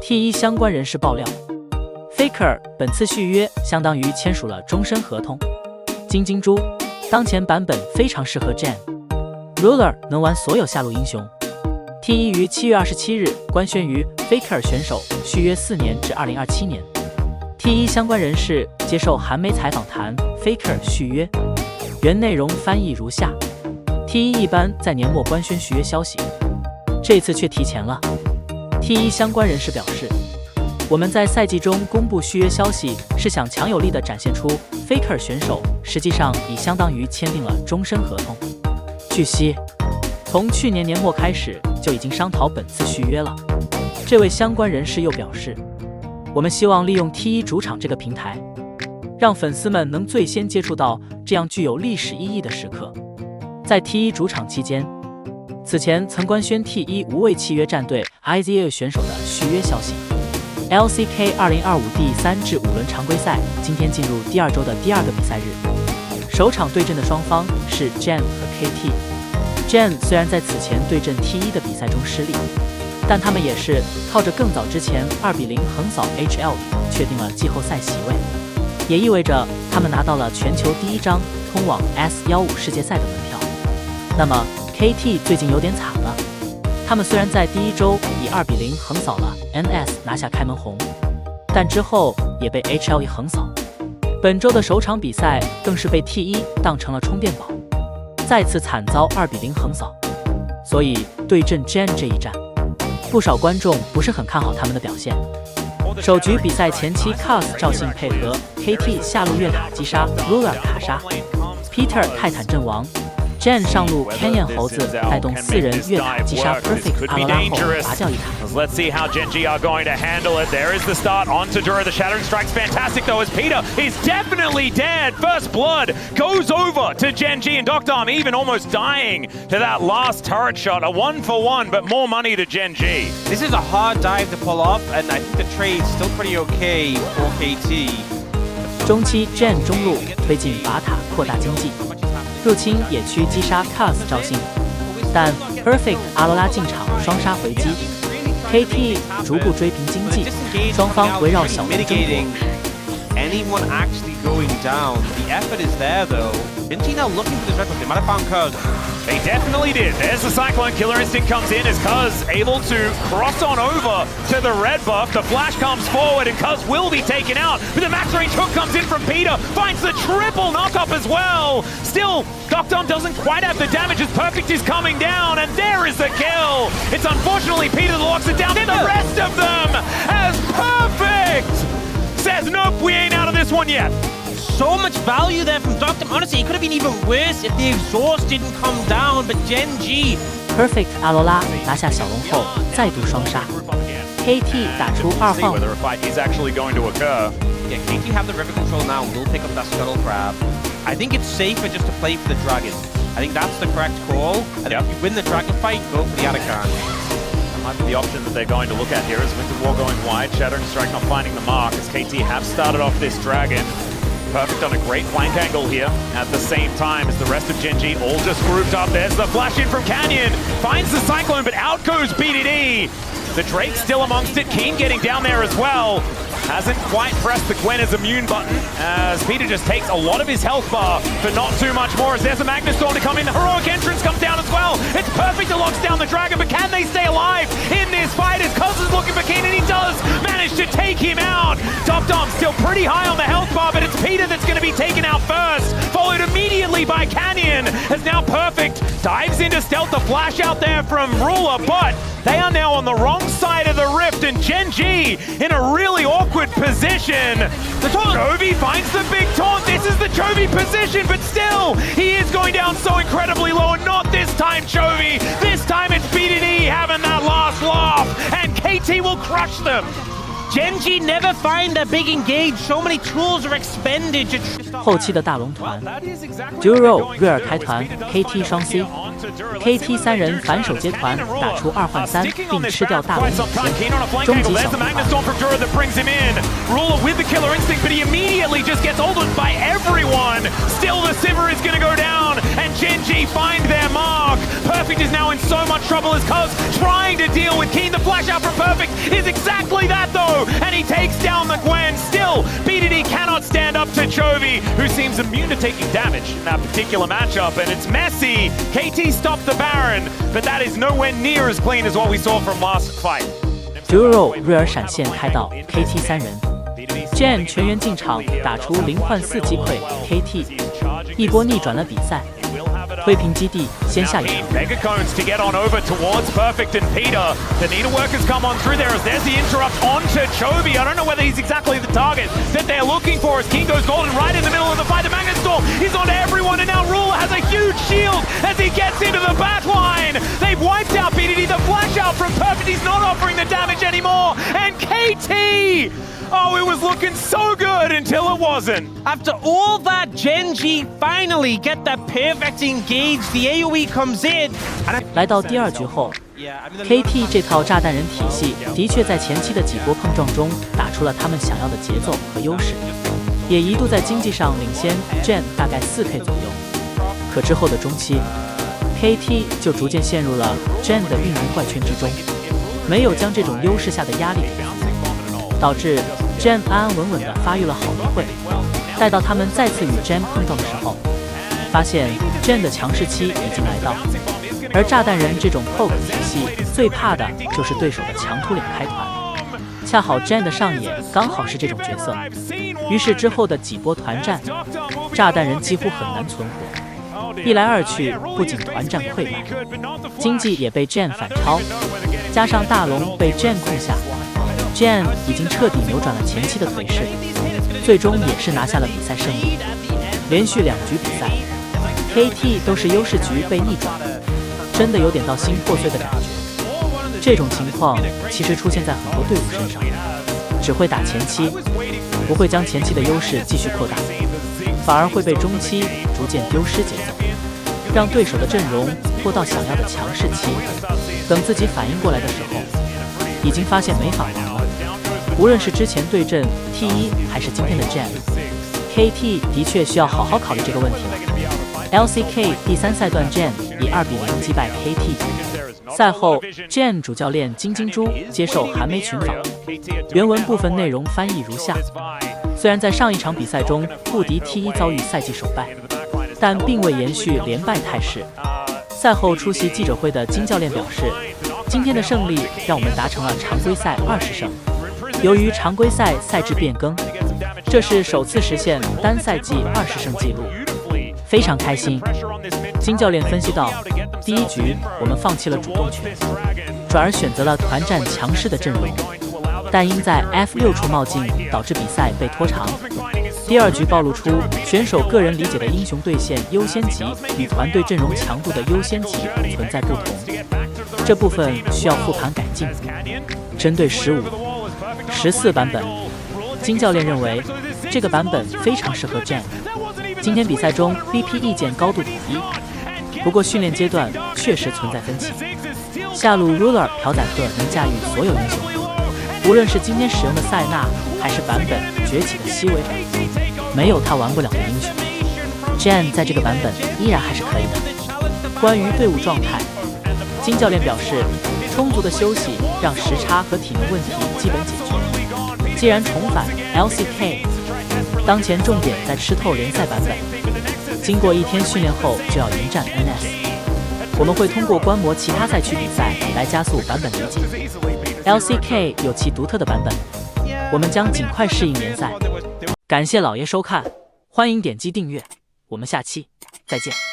T1 相关人士爆料 ，Faker 本次续约相当于签署了终身合同。金金猪，当前版本非常适合 Jen。Ruler 能玩所有下路英雄。T1 于7月27日官宣于 Faker 选手续约4年至2027年。T1 相关人士接受韩媒采访谈 Faker 续约，原内容翻译如下 ：T1 一般在年末官宣续约消息，这次却提前了。T1 相关人士表示，我们在赛季中公布续约消息，是想强有力地展现出 Faker 选手实际上已相当于签订了终身合同。据悉，从去年年末开始就已经商讨本次续约了。这位相关人士又表示，我们希望利用 T1 主场这个平台，让粉丝们能最先接触到这样具有历史意义的时刻。在 T1 主场期间，此前曾官宣 T1 无畏契约战队 IZL 选手的续约消息。LCK 2025第3至5轮常规赛今天进入第2周的第2个比赛日，首场对阵的双方是 Jen 和 KT。Jen 虽然在此前对阵 T1 的比赛中失利，但他们也是靠着更早之前2比0横扫 HL 确定了季后赛席位，也意味着他们拿到了全球第1张通往 S15 世界赛的门票。那么 KT 最近有点惨了，他们虽然在第1周以2比0横扫了 NS 拿下开门红，但之后也被 HLE 横扫。本周的首场比赛更是被 T1 当成了充电宝，再次惨遭2比0横扫。所以对阵 Jen 这一战，不少观众不是很看好他们的表现。首局比赛前期 Cus 赵信配合 KT 下路越塔击杀 Ruler 卡杀 Peter 泰坦阵亡，Jen 上路 Canyon 猴子带动4人越塔击杀 Perfect 阿罗拉后拔掉一塔。Let's see how Gen.G are going to handle it. There is the start on Tadura. The Shattering Strike's fantastic though as Peter is definitely dead. First blood goes over to Gen.G and Doctom even almost dying to that last turret shot. A 1-for-1 but more money to Gen.G. This is a hard dive to pull off and I think the trade's still pretty okay for KT. 中期 Jen 中路推进拔塔扩大经济，入侵野区击杀 Cus 赵信，但 Perfect 阿罗拉进场双杀回击 ，KT 逐步追平经济，双方围绕小龙争夺。Anyone actually going down? The effort is there though. Gen.G now looking for this red buff. They might have found Cuz. They definitely did. There's the Cyclone. Killer Instinct comes in as Cuz able to cross on over to the red buff. The flash comes forward and Cuz will be taken out. But the max range hook comes in from Peter. Finds the triple knock-up as well. Still, Doctom doesn't quite have the damage as Perfect is coming down. And there is the kill. It's unfortunately Peter that locks it down. And the rest of them as Perfect says, nope, we ain't out of this one yet. So much value there from Doctom. Honestly, it could have been even worse if the exhaust didn't come down, but Gen.G Perfect 阿罗拉拿下小龙后再度双杀 ，KT 打出2换5。Whether a fight is actually going to occur. Yeah, KT have the river control now. Will pick up that scuttle crab. I think it's safer just to play for the dragon. I think that's the correct call. And if you win the dragon fight, go for the Arakan. Might be the option that they're going to look at here is Winter War going wide, Shattering Strike not finding the mark as KT have started off this dragon. Perfect on a great flank angle here at the same time as the rest of Gen.G all just grouped up. There's the flash in from Canyon, finds the Cyclone, but out goes BDD. The Drake still amongst it, Keen getting down there as well. Hasn't quite pressed the Gwen's immune button as Peter just takes a lot of his health bar for not too much more as there's a Magnus Storm to come in. The heroic entrance comes down as well. It's Perfect that locks down the dragon, but can they stay alive in this fight as Cuz is looking for Keen and he does manage to take him out. Doctom still pretty high on the health bar, but it's Peter that's going to be taken out first, followed immediately by Canyon as now Perfect dives into stealth. The flash out there from Ruler, but they are now on the wrong side of the rift and Gen.G in a really awkward position. The Chovy finds the big taunt. This is the Chovy position, but still, he is going down so incredibly low. And not this time, Chovy. This time it's BDD having that last laugh, and KT will crush them. Gen.G never find a big engage. So many tools are expended. 后期的大龙团 ，Duro 瑞尔开团 ，KT 双 C。KT 3人反手接团，打出2换3，并吃掉大龙领先。终极小龙团 Ruler with the killer instinct, but he immediately just gets ulted by everyone. Still, the Sivir is going to go down, and Gen.G find their mark. Perfect is now in so much trouble as Cuz trying to deal with Keen. The flash out from Perfect is exactly that though, and he takes down the Gwen. Still, BDD cannot stand up to Chovy, who seems immune to taking damage in that particular matchup, and it's messy. KT stopped the Baron, but that is nowhere near as clean as what we saw from last fight. Duro 瑞尔闪现开到 KT 3人 ，Jen 全员进场打出0换4击溃 KT， 一波逆转了比赛。灰屏基地先下一城。Mega cones to get on over towards Perfect and Peter. The needleworkers come on through there as there's the interrupt onto Chovy. I don't know whether he's exactly the target that they're looking for as King goes golden right in the middle of the fight. The Magnet Storm is on everyone, and now Ruler has a huge shield as he gets into the back line. They've wiped out BDD. The flash out from Perfect. He's not offering the damage anymore. And KT! Oh, it was looking so good until it wasn't. After all that, Gen.G finally get that perfect engage. The AoE comes in. 来到第2局后 ，KT 这套炸弹人体系的确在前期的几波碰撞中打出了他们想要的节奏和优势，也一度在经济上领先 Gen 大概4K 左右。可之后的中期 ，KT 就逐渐陷入了 Gen 的运营怪圈之中，没有将这种优势下的压力给放大，导致 Gen 安安稳稳地发育了好多会。待到他们再次与 Gen 碰撞的时候，发现 Gen 的强势期已经来到。而炸弹人这种 poke 体系最怕的就是对手的强突脸开团，恰好 Gen 的上野刚好是这种角色，于是之后的几波团战，炸弹人几乎很难存活。一来二去，不仅团战溃败，经济也被 Gen 反超，加上大龙被 Gen 控下 ，Gen 已经彻底扭转了前期的颓势，最终也是拿下了比赛胜利。连续2局比赛 ，KT 都是优势局被逆转。真的有点到心破碎的感觉。这种情况其实出现在很多队伍身上，只会打前期，不会将前期的优势继续扩大，反而会被中期逐渐丢失节奏，让对手的阵容拖到想要的强势期。等自己反应过来的时候，已经发现没法玩了。无论是之前对阵 T1 还是今天的 Gen，KT 的确需要好好考虑这个问题了。LCK 第3赛段 Gen 以2比0击败 KT。赛后 ，Gen 主教练金金珠接受韩媒群访，原文部分内容翻译如下：虽然在上一场比赛中不敌 T1 遭遇赛季首败，但并未延续连败态势。赛后出席记者会的金教练表示，今天的胜利让我们达成了常规赛20胜。由于常规赛赛制变更，这是首次实现单赛季20胜纪录。非常开心，金教练分析到，第1局我们放弃了主动权，转而选择了团战强势的阵容，但因在 F6 处冒进，导致比赛被拖长。第2局暴露出选手个人理解的英雄兑现优先级与团队阵容强度的优先级存在不同，这部分需要复盘改进。针对15、14版本，金教练认为这个版本非常适合 Gen。今天比赛中 BP 意见高度统一，不过训练阶段确实存在分歧。下路 Ruler 朴宰赫能驾驭所有英雄，无论是今天使用的塞纳，还是版本崛起的西维尔，没有他玩不了的英雄。Gen 在这个版本依然还是可以的。关于队伍状态，金教练表示，充足的休息让时差和体能问题基本解决。既然重返 LCK，当前重点在吃透联赛版本，经过1天训练后就要迎战 NS。我们会通过观摩其他赛区比赛来加速版本理解。LCK 有其独特的版本，我们将尽快适应联赛。感谢老爷收看，欢迎点击订阅，我们下期再见。